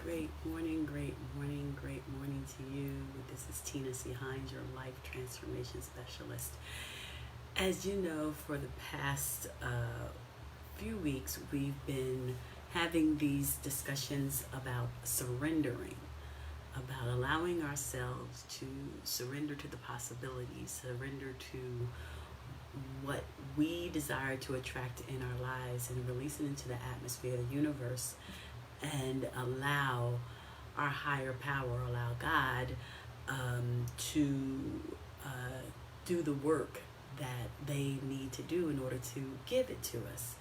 great morning, great morning to you. This is Tina C. Hines, your life transformation specialist. As you know, for the past few weeks, we've been having these discussions about surrendering, about allowing ourselves to surrender to the possibilities, surrender to what we desire to attract in our lives and release it into the atmosphere, the universe, and allow our higher power, allow God to do the work that they need to do in order to give it to us.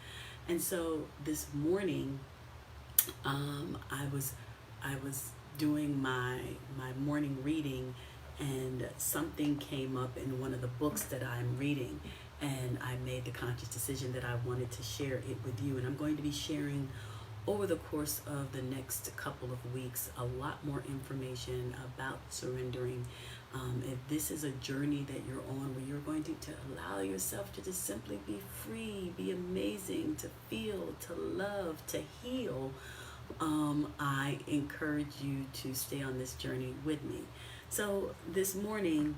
And so this morning, I was doing my morning reading, and something came up in one of the books that I'm reading, and I made the conscious decision that I wanted to share it with you. And I'm going to be sharing over the course of the next couple of weeks a lot more information about surrendering. If this is a journey that you're on where you're going to allow yourself to just simply be free, be amazing, to feel, to love, to heal, I encourage you to stay on this journey with me. So this morning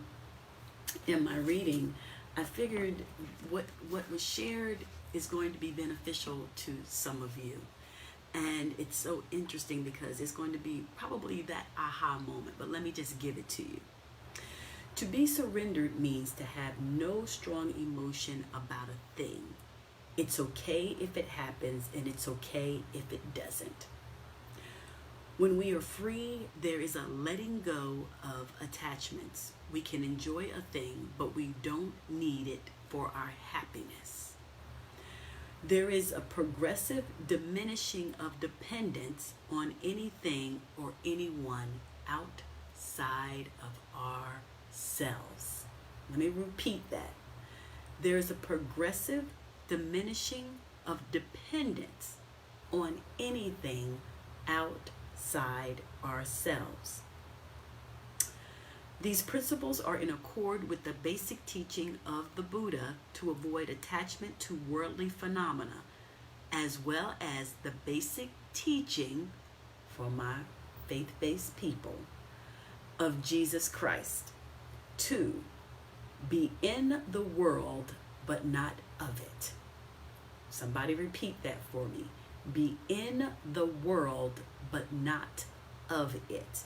in my reading, I figured what was shared is going to be beneficial to some of you. And it's so interesting because it's going to be probably that aha moment, but let me just give it to you. To be surrendered means to have no strong emotion about a thing. It's okay if it happens, and it's okay if it doesn't. When we are free, there is a letting go of attachments. We can enjoy a thing, but we don't need it for our happiness. There is a progressive diminishing of dependence on anything or anyone outside of ourselves. Let me repeat that. There is a progressive diminishing of dependence on anything outside ourselves. These principles are in accord with the basic teaching of the Buddha to avoid attachment to worldly phenomena, as well as the basic teaching for my faith-based people of Jesus Christ to be in the world but not of it. Somebody repeat that for me. Be in the world but not of it.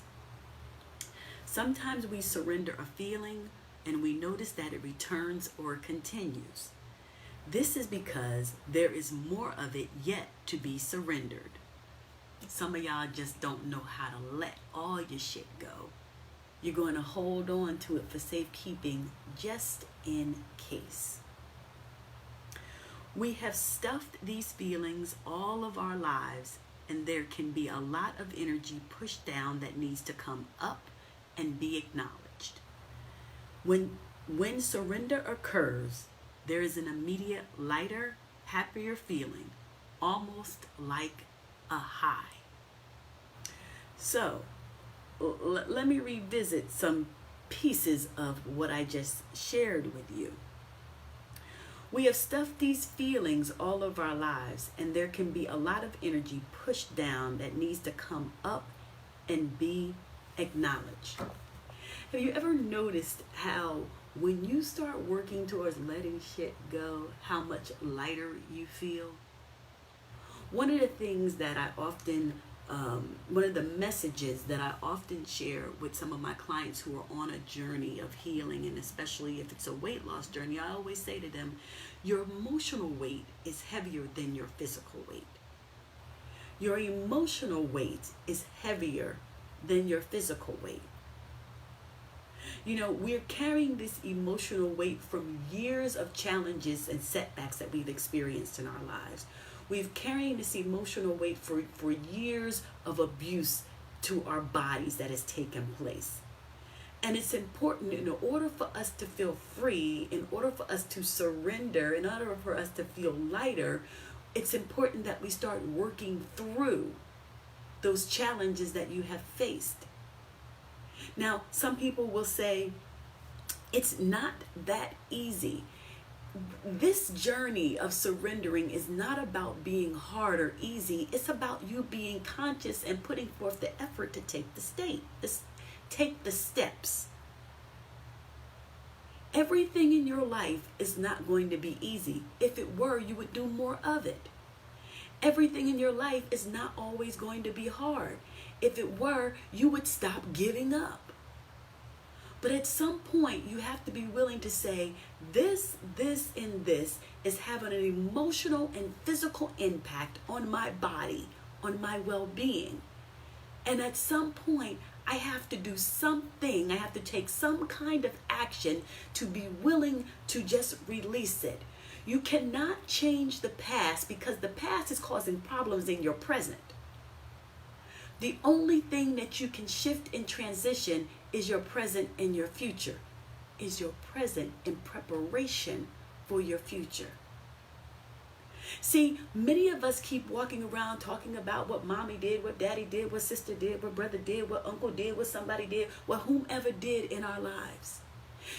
Sometimes we surrender a feeling and we notice that it returns or continues. This is because there is more of it yet to be surrendered. Some of y'all just don't know how to let all your shit go. You're going to hold on to it for safekeeping just in case. We have stuffed these feelings all of our lives, and there can be a lot of energy pushed down that needs to come up and be acknowledged. When surrender occurs, there is an immediate lighter, happier feeling, almost like a high. So, let me revisit some pieces of what I just shared with you. We have stuffed these feelings all of our lives, and there can be a lot of energy pushed down that needs to come up and be acknowledged. Have you ever noticed how when you start working towards letting shit go, how much lighter you feel? One of the things that I often, one of the messages that I often share with some of my clients who are on a journey of healing, and especially if it's a weight loss journey, I always say to them, your emotional weight is heavier than your physical weight. Your emotional weight is heavier than your physical weight. You know, we're carrying this emotional weight from years of challenges and setbacks that we've experienced in our lives. We've carrying this emotional weight for years of abuse to our bodies that has taken place. And it's important, in order for us to feel free, in order for us to surrender, in order for us to feel lighter, it's important that we start working through those challenges that you have faced. Now, some people will say, it's not that easy. this journey of surrendering is not about being hard or easy. It's about you being conscious and putting forth the effort to take take the steps. Everything in your life is not going to be easy. If it were, you would do more of it. Everything in your life is not always going to be hard. If it were, you would stop giving up. But at some point, you have to be willing to say, this, and this is having an emotional and physical impact on my body, on my well-being. And at some point, I have to do something. I have to take some kind of action to be willing to just release it. You cannot change the past because the past is causing problems in your present. The only thing that you can shift and transition is your present and your future. Is your present in preparation for your future. See, many of us keep walking around talking about what mommy did, what daddy did, what sister did, what brother did, what uncle did, what somebody did, what whomever did in our lives.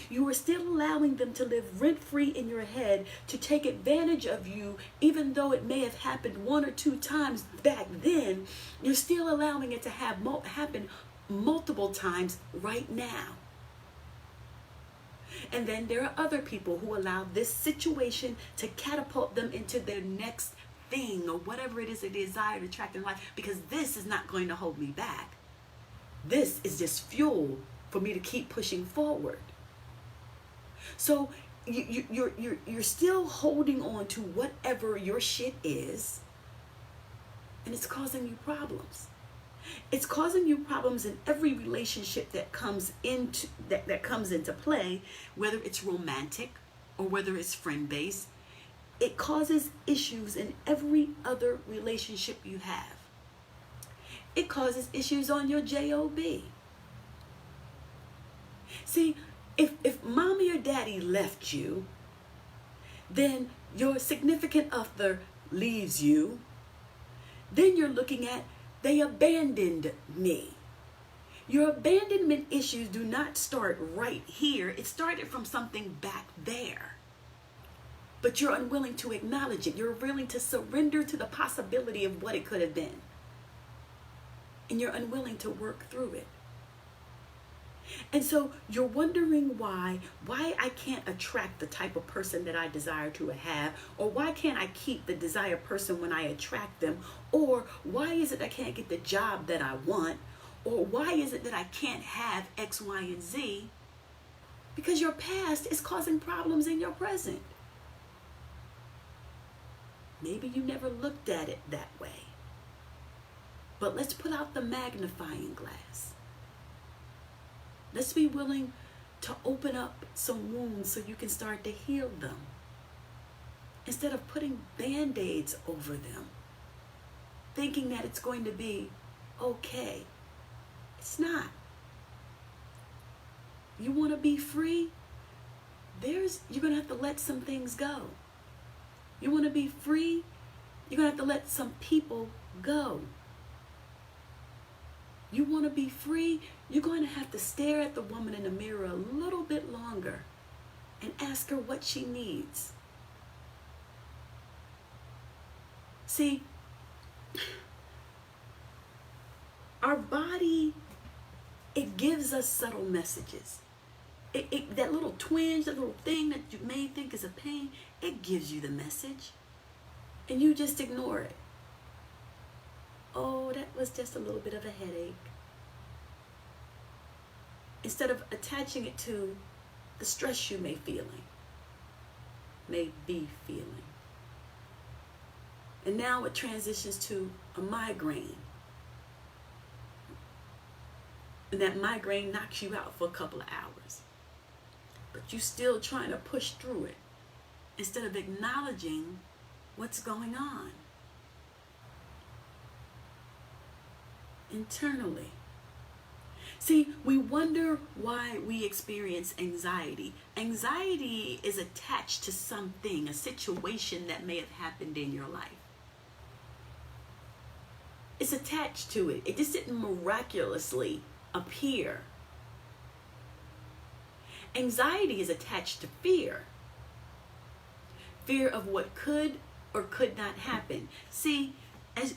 You are still allowing them to live rent-free in your head, to take advantage of you, even though it may have happened 1 or 2 times back then. You're still allowing it to happen multiple times right now. And then there are other people who allow this situation to catapult them into their next thing or whatever it is they desire to attract in life, because this is not going to hold me back. This is just fuel for me to keep pushing forward. So you're still holding on to whatever your shit is, and it's causing you problems. It's causing you problems in every relationship that comes into play, whether it's romantic or whether it's friend-based. It causes issues in every other relationship you have. It causes issues on your job. See, if mommy or daddy left you, then your significant other leaves you, then you're looking at, they abandoned me. Your abandonment issues do not start right here. It started from something back there. But you're unwilling to acknowledge it. You're willing to surrender to the possibility of what it could have been. And you're unwilling to work through it. And so you're wondering why I can't attract the type of person that I desire to have, or why can't I keep the desired person when I attract them, or why is it I can't get the job that I want, or why is it that I can't have X, Y, and Z? Because your past is causing problems in your present. Maybe you never looked at it that way. But let's put out the magnifying glass. Let's be willing to open up some wounds so you can start to heal them, instead of putting Band-Aids over them, thinking that it's going to be okay. It's not. You want to be free? You're going to have to let some things go. You want to be free? You're going to have to let some people go. You want to be free? You're going to have to stare at the woman in the mirror a little bit longer and ask her what she needs. See, our body, it gives us subtle messages. That little twinge, that little thing that you may think is a pain, it gives you the message. And you just ignore it. Oh, that was just a little bit of a headache. Instead of attaching it to the stress you may be feeling. And now it transitions to a migraine. And that migraine knocks you out for a couple of hours. But you're still trying to push through it, instead of acknowledging what's going on internally. See, we wonder why we experience anxiety. Anxiety is attached to something, a situation that may have happened in your life. It's attached to it. It just didn't miraculously appear. Anxiety is attached to fear. fear of what could or could not happen. See, as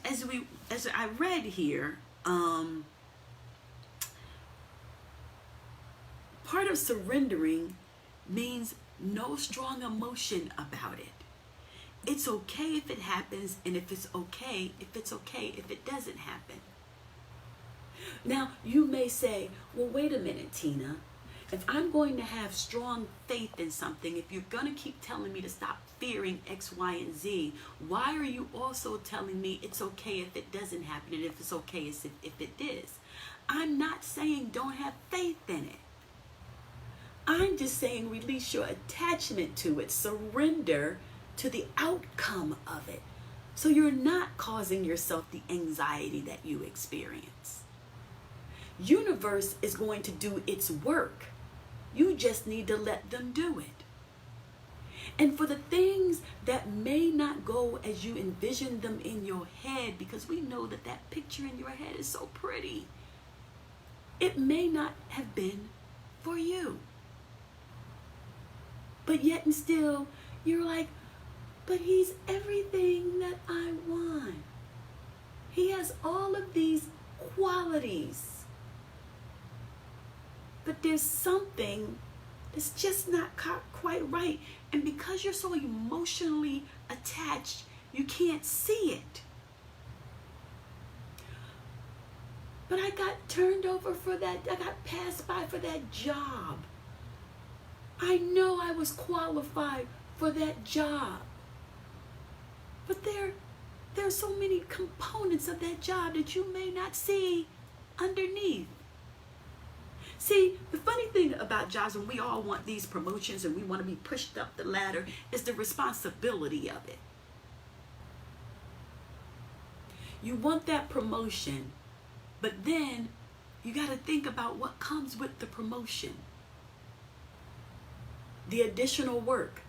I read here, part of surrendering means no strong emotion about it. It's okay if it happens, and if it's okay if it doesn't happen. Now, you may say, well, wait a minute, Tina. If I'm going to have strong faith in something, if you're going to keep telling me to stop fearing X, Y, and Z, why are you also telling me it's okay if it doesn't happen, and if it's okay if it is? I'm not saying don't have faith in it. I'm just saying release your attachment to it. Surrender to the outcome of it. So you're not causing yourself the anxiety that you experience. Universe is going to do its work. You just need to let them do it. And for the things that may not go as you envision them in your head, because we know that that picture in your head is so pretty, it may not have been for you. But yet and still, you're like, but he's everything that I want. He has all of these qualities. But there's something that's just not quite right. And because you're so emotionally attached, you can't see it. But I got turned over for that. I got passed by for that job. I know I was qualified for that job. But there are so many components of that job that you may not see underneath. See, the funny thing about jobs, when we all want these promotions and we want to be pushed up the ladder, is the responsibility of it. You want that promotion, but then you got to think about what comes with the promotion. The additional work,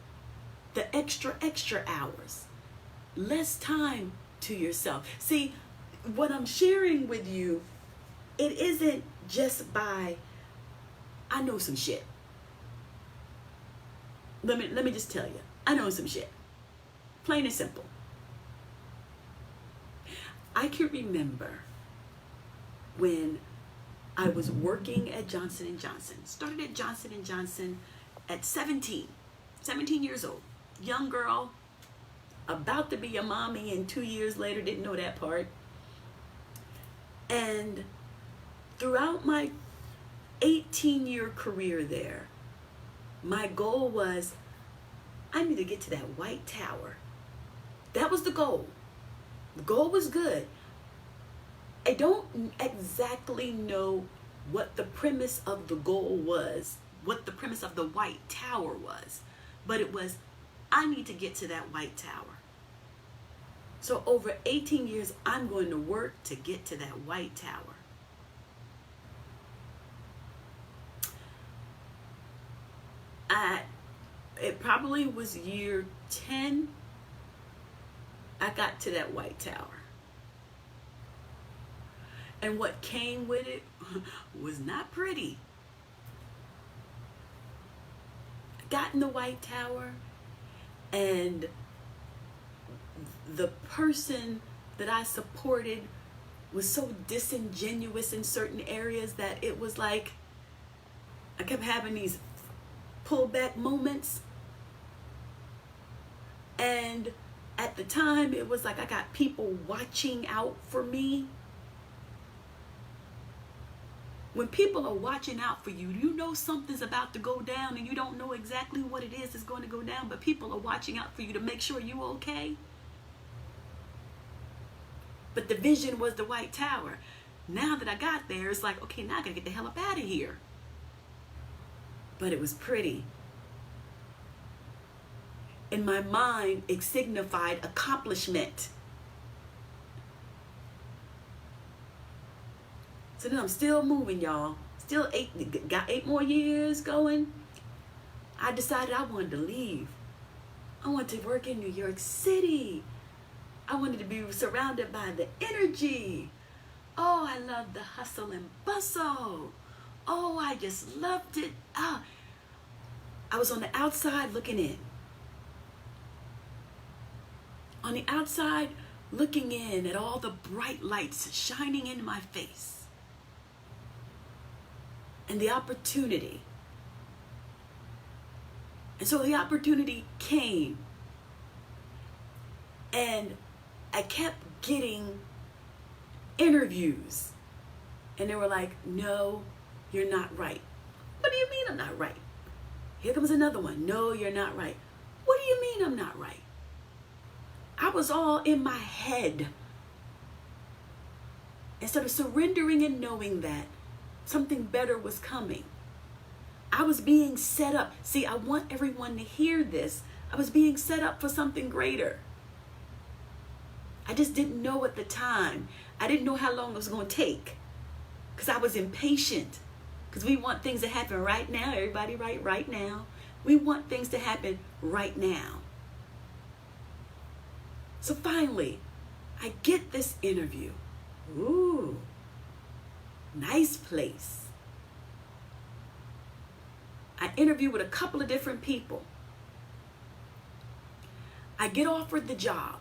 the extra hours, less time to yourself. See, what I'm sharing with you, it isn't just by, I know some shit. Let me just tell you, I know some shit. Plain and simple. I can remember when I was working at Johnson & Johnson. Started at Johnson & Johnson at 17 years old. Young girl, about to be a mommy, and 2 years later, didn't know that part. And throughout my 18-year career there, my goal was, I need to get to that white tower. That was the goal. The goal was good. I don't exactly know what the premise of the goal was, what the premise of the white tower was, but it was, I need to get to that white tower. So over 18 years, I'm going to work to get to that white tower. It probably was year 10, I got to that white tower. And what came with it was not pretty. I got in the white tower, and the person that I supported was so disingenuous in certain areas that it was like I kept having these pullback moments. And at the time, it was like I got people watching out for me. When people are watching out for you, you know something's about to go down, and you don't know exactly what it is that's going to go down, but people are watching out for you to make sure you're okay. But the vision was the white tower. Now that I got there, it's like, okay, now I gotta get the hell up out of here. But it was pretty. In my mind, it signified accomplishment. So then I'm still moving, y'all. Still got 8 more years going. I decided I wanted to leave. I wanted to work in New York City. I wanted to be surrounded by the energy. Oh, I love the hustle and bustle. Oh, I just loved it. I was on the outside looking in. On the outside, looking in at all the bright lights shining in my face. And the opportunity. And so the opportunity came. And I kept getting interviews. And they were like, no, you're not right. What do you mean I'm not right? Here comes another one. No, you're not right. What do you mean I'm not right? I was all in my head. Instead of surrendering and knowing that something better was coming. I was being set up. See, I want everyone to hear this. I was being set up for something greater. I just didn't know at the time. I didn't know how long it was going to take. Because I was impatient. Because we want things to happen right now. Everybody right now. We want things to happen right now. So finally, I get this interview. Ooh, nice place. I interview with a couple of different people. I get offered the job.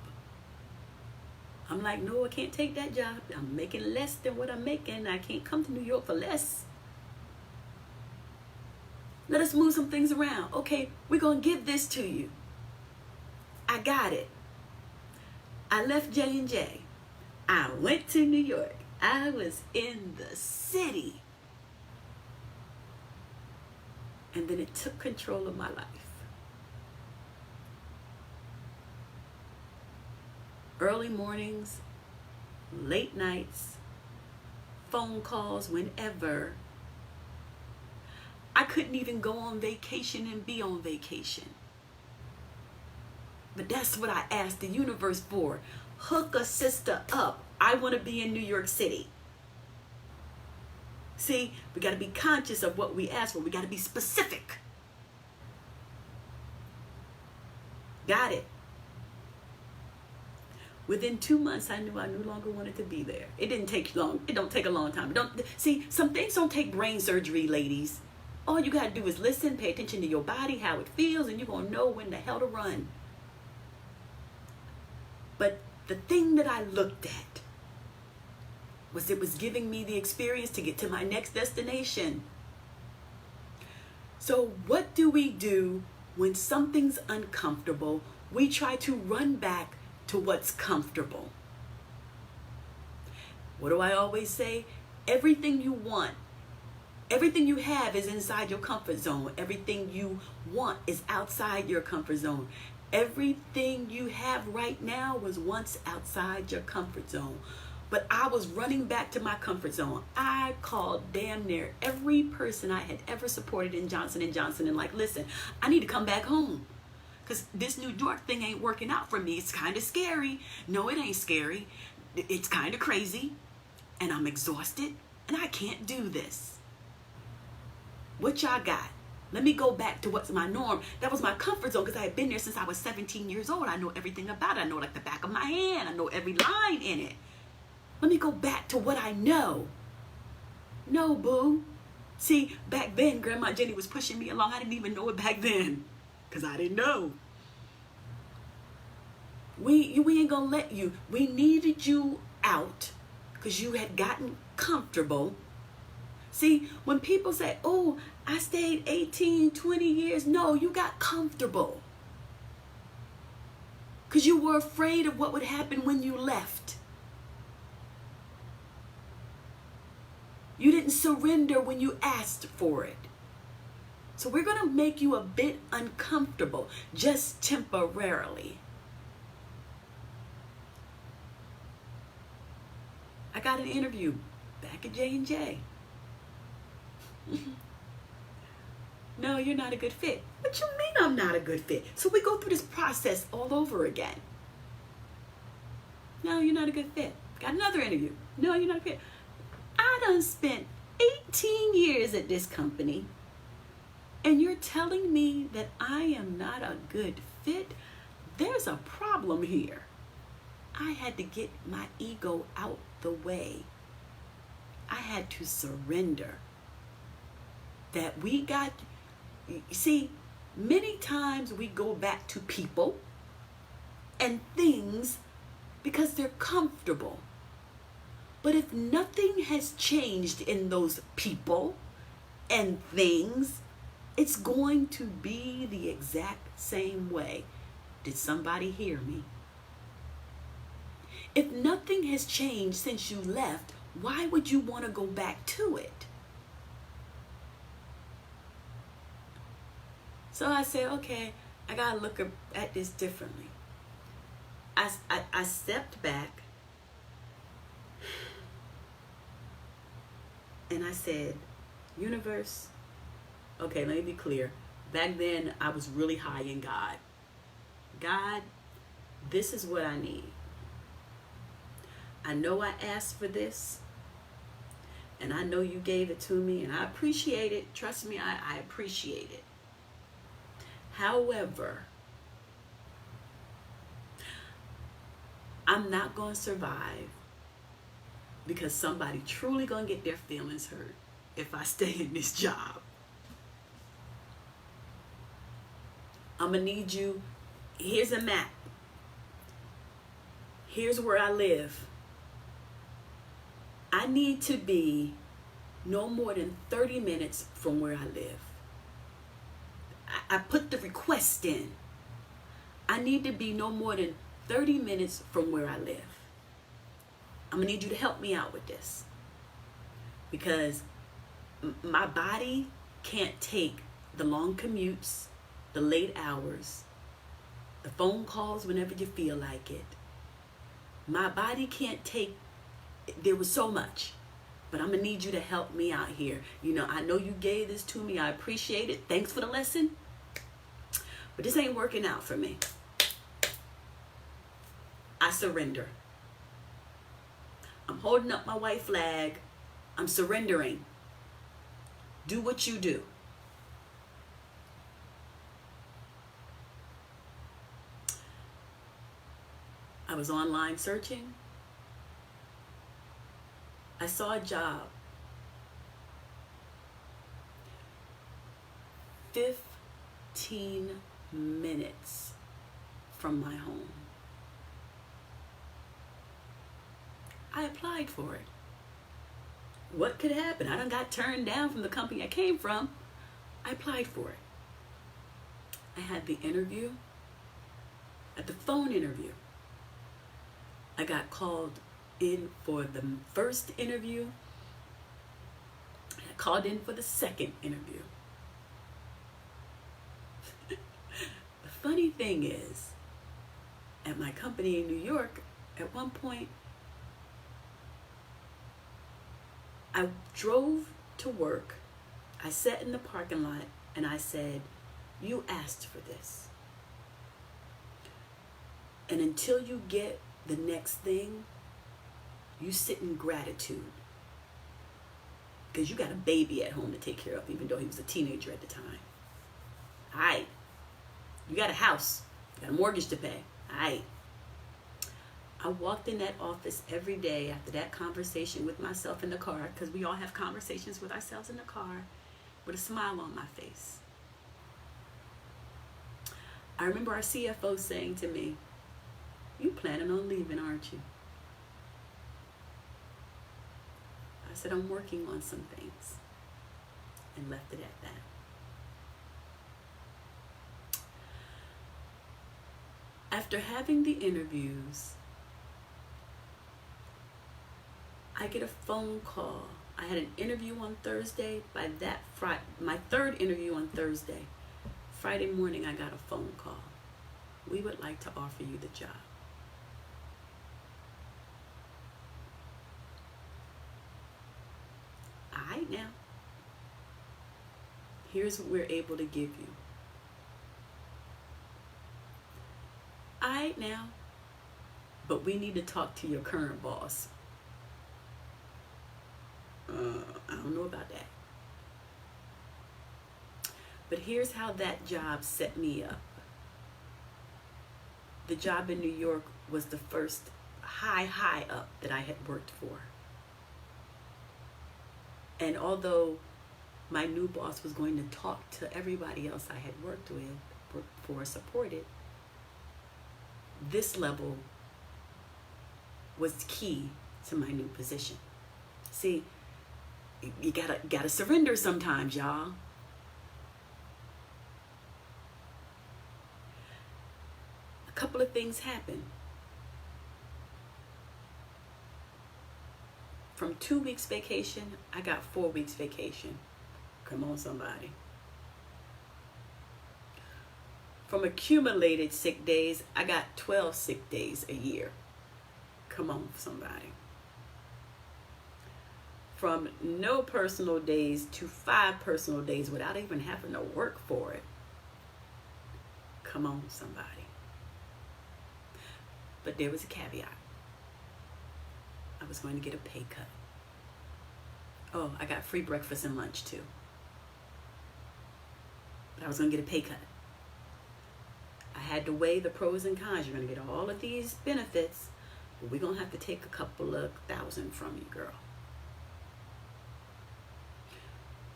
I'm like, no, I can't take that job. I'm making less than what I'm making. I can't come to New York for less. Let us move some things around. Okay, we're going to give this to you. I got it. I left J&J. I went to New York. I was in the city. And then it took control of my life. Early mornings, late nights, phone calls whenever. I couldn't even go on vacation and be on vacation. But that's what I asked the universe for. Hook a sister up. I want to be in New York City. See, we got to be conscious of what we ask for. We got to be specific. Got it. Within 2 months, I knew I no longer wanted to be there. It didn't take long. It don't take a long time. See, some things don't take brain surgery, ladies. All you got to do is listen, pay attention to your body, how it feels, and you're going to know when the hell to run. But the thing that I looked at was it was giving me the experience to get to my next destination. So what do we do when something's uncomfortable? We try to run back to what's comfortable. What do I always say? Everything you want, everything you have is inside your comfort zone. Everything you want is outside your comfort zone. Everything you have right now was once outside your comfort zone. But I was running back to my comfort zone. I called damn near every person I had ever supported in Johnson & Johnson and like, listen, I need to come back home. Because this New York thing ain't working out for me. It's kind of scary. No, it ain't scary. It's kind of crazy. And I'm exhausted. And I can't do this. What y'all got? Let me go back to what's my norm. That was my comfort zone because I had been there since I was 17 years old. I know everything about it. I know like the back of my hand. I know every line in it. Let me go back to what I know. No, boo. See, back then, Grandma Jenny was pushing me along. I didn't even know it back then because I didn't know. We ain't going to let you. We needed you out because you had gotten comfortable. See, when people say, oh, I stayed 18, 20 years. No, you got comfortable. Because you were afraid of what would happen when you left. You didn't surrender when you asked for it. So we're going to make you a bit uncomfortable, just temporarily. I got an interview back at J&J. No, you're not a good fit. What you mean I'm not a good fit? So we go through this process all over again. No, you're not a good fit. Got another interview. No, you're not a fit. I done spent 18 years at this company, and you're telling me that I am not a good fit? There's a problem here. I had to get my ego out the way. I had to surrender. That we got, see, many times we go back to people and things because they're comfortable. But if nothing has changed in those people and things, it's going to be the exact same way. Did somebody hear me? If nothing has changed since you left, why would you want to go back to it? So I said, okay, I got to look at this differently. I stepped back and I said, universe, okay, let me be clear. Back then, I was really high in God. God, this is what I need. I know I asked for this, and I know you gave it to me, and I appreciate it. Trust me, I appreciate it. However, I'm not going to survive because somebody truly going to get their feelings hurt if I stay in this job. I'm going to need you. Here's a map. Here's where I live. I need to be no more than 30 minutes from where I live. I put the request in. I need to be no more than 30 minutes from where I live. I'm going to need you to help me out with this. Because my body can't take the long commutes, the late hours, the phone calls whenever you feel like it. My body can't take, there was so much. But I'm going to need you to help me out here. You know, I know you gave this to me. I appreciate it. Thanks for the lesson. But this ain't working out for me. I surrender. I'm holding up my white flag. I'm surrendering. Do what you do. I was online searching. I saw a job. 15 minutes from my home. I applied for it. What could happen? I done got turned down from the company I came from. I applied for it. I had the interview. At the phone interview, I got called in for the first interview. I called in for the second interview. The funny thing is, at my company in New York, at one point, I drove to work. I sat in the parking lot and I said, you asked for this. And until you get the next thing, you sit in gratitude. Because you got a baby at home to take care of, even though he was a teenager at the time. All right. You got a house. You got a mortgage to pay. All right. I walked in that office every day after that conversation with myself in the car, because we all have conversations with ourselves in the car, with a smile on my face. I remember our CFO saying to me, you planning on leaving, aren't you? I said, I'm working on some things, and left it at that. After having the interviews, I get a phone call. I had an interview on Thursday. By that Friday, my third interview on Thursday, Friday morning, I got a phone call. We would like to offer you the job. All right, now. Here's what we're able to give you. All right, now. But we need to talk to your current boss. I don't know about that. But here's how that job set me up. The job in New York was the first high up that I had worked for. And although my new boss was going to talk to everybody else I had worked with, worked for, supported, this level was key to my new position. See, you gotta surrender sometimes, y'all. A couple of things happened. From 2 weeks vacation, I got 4 weeks vacation. Come on, somebody. From accumulated sick days, I got 12 sick days a year. Come on, somebody. From no personal days to 5 personal days without even having to work for it. Come on, somebody. But there was a caveat. I was going to get a pay cut. Oh, I got free breakfast and lunch too. But I was going to get a pay cut. I had to weigh the pros and cons. You're going to get all of these benefits, but we're going to have to take a couple of $1,000 from you, girl.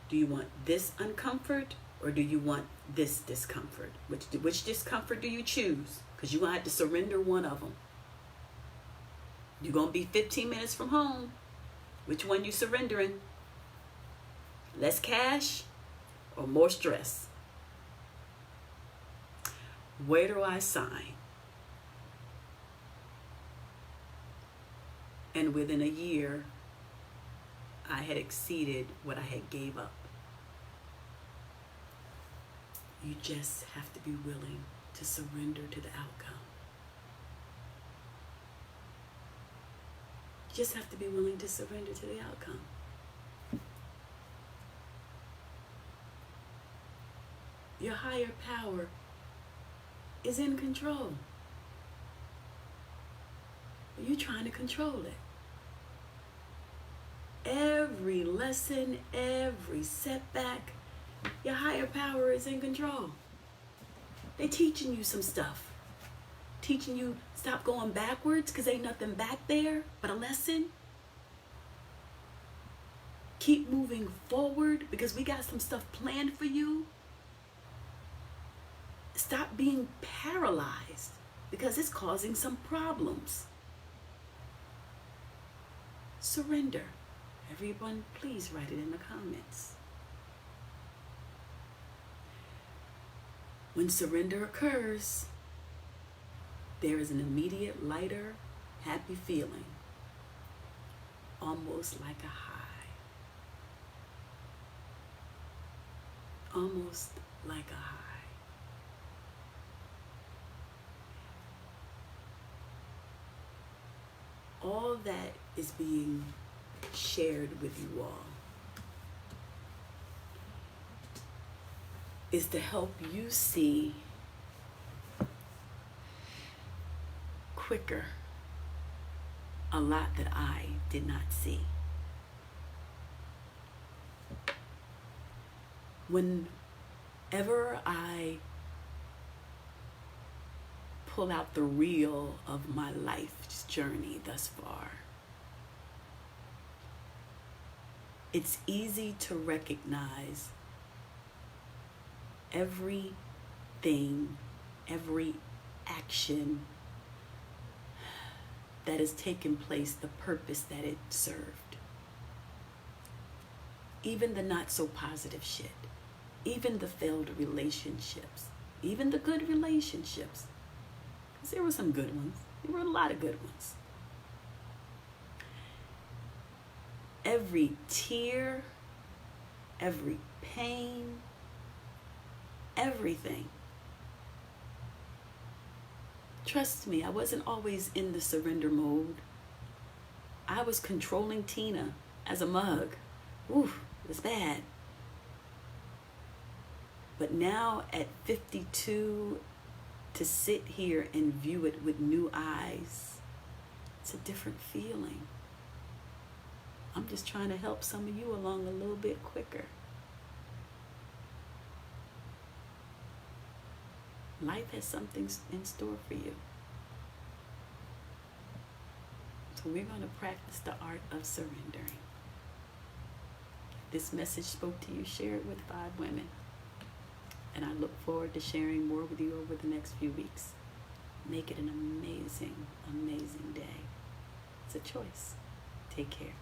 Do you want this uncomfort or do you want this discomfort? Which discomfort do you choose? Because you're going to have to surrender one of them. You're going to be 15 minutes from home. Which one you surrendering? Less cash or more stress? Where do I sign? And within a year, I had exceeded what I had gave up. You just have to be willing to surrender to the outcome. You just have to be willing to surrender to the outcome. Your higher power is in control. But you're trying to control it. Every lesson, every setback, your higher power is in control. They're teaching you some stuff. Teaching you stop going backwards because ain't nothing back there but a lesson. Keep moving forward because we got some stuff planned for you. Stop being paralyzed because it's causing some problems. Surrender. Everyone, please write it in the comments. When surrender occurs, there is an immediate, lighter, happy feeling, almost like a high. Almost like a high. All that is being shared with you all is to help you see quicker a lot that I did not see. Whenever I pull out the reel of my life's journey thus far, it's easy to recognize everything, every action that has taken place, the purpose that it served. Even the not so positive shit, even the failed relationships, even the good relationships. Because there were some good ones. There were a lot of good ones. Every tear, every pain, everything. Trust me, I wasn't always in the surrender mode. I was controlling Tina as a mug. Ooh, it was bad. But now at 52, to sit here and view it with new eyes, it's a different feeling. I'm just trying to help some of you along a little bit quicker. Life has something in store for you. So we're going to practice the art of surrendering. If this message spoke to you, share it with 5 women. And I look forward to sharing more with you over the next few weeks. Make it an amazing, amazing day. It's a choice. Take care.